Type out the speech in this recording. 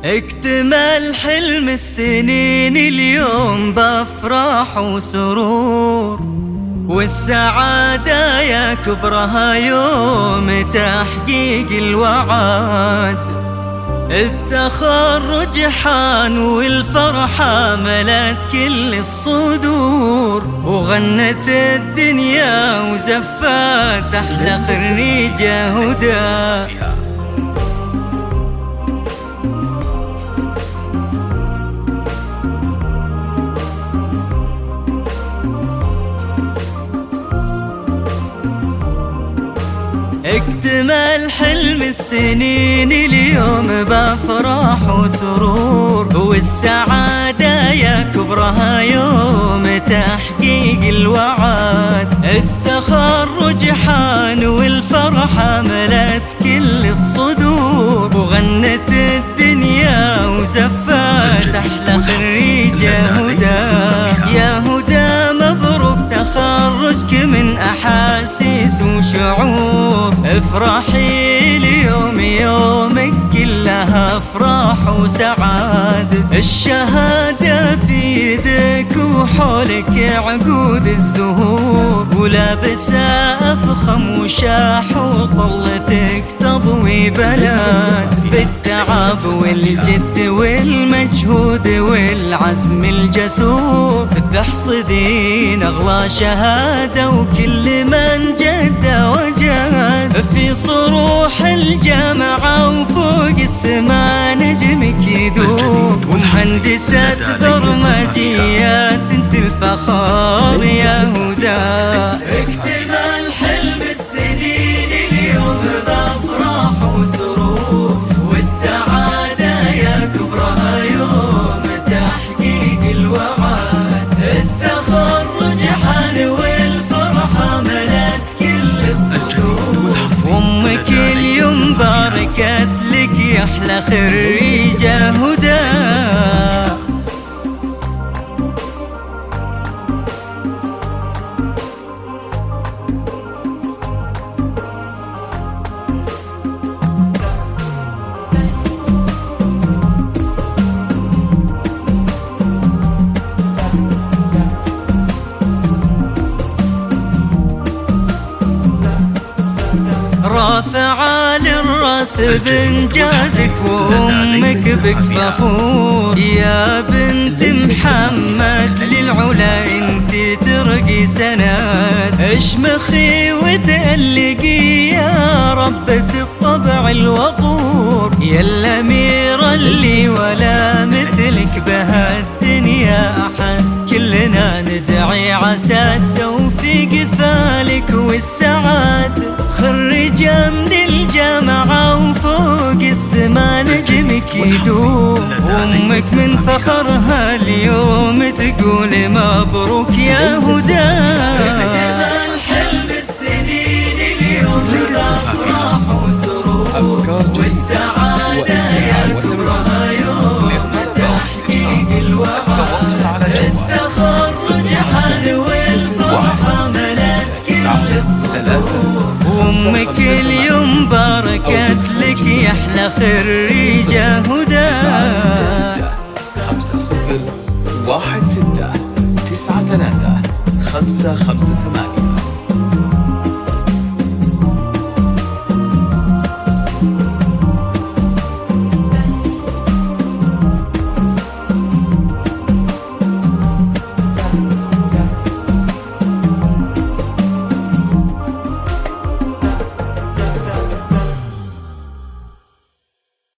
اكتمل حلم السنين اليوم بأفراح وسرور، والسعادة يا كبرها يوم تحقيق الوعد. التخرج حان والفرحة ملت كل الصدور، وغنت الدنيا وزفت أحلى خريجة هدى. اكتمل حلم السنين اليوم بأفراح وسرور، والسعادة يا كبرها يوم تحقيق الوعد. التخرج حان والفرحة ملت كل الصدور، وغنت الدنيا وزفت أحلى خريجة هدى. يا هدى مبروك تخرجك من أحاسيس وشعور، افرحي اليوم يومك كلها افراح وسعاد. الشهادة في يدك وحولك عقود الزهور، ولابسة افخم وشاح وطلتك تضوي بلد. بالتعب والجد والمجهود والعزم الجسور تحصدين اغلى شهادة، وكل من جد وجد. في صروح الجامعة وفوق السما نجمك يدور، ومهندسة برمجيات انت الفخار يا هدى. اكتمل حلم السنين اليوم بأفراح وسرور، والسعادة يا كبرها يوم تحقيق الوعد. التخرج حان والفرحة ملت كل الصدور، وامك اليوم باركت لك يا احلى خريجة هدى. رافعة للراس بإنجازك وأمك بك فخور، يا بنت محمد للعلا انت ترقي سند. اشمخي وتألقي يا ربة الطبع الوقور، يا الأميرة اللي ولا مثلك بهالدنيا أحد. كلنا ندعي عسى التوفيق فالك والسعاد. خرجة من الجامعة وفوق السما نجمك يدوم، وامك من فخرها اليوم تقول مبروك يا هدى. حلم السنين اليوم بأفراح وسرور، والسعادة يا كبرها يوم تحقيق الوعد. التخرج حان والفرحة ملت كل الصدور، وامك اليوم باركت لك يا احلى خريجة هدى. 5016 93 558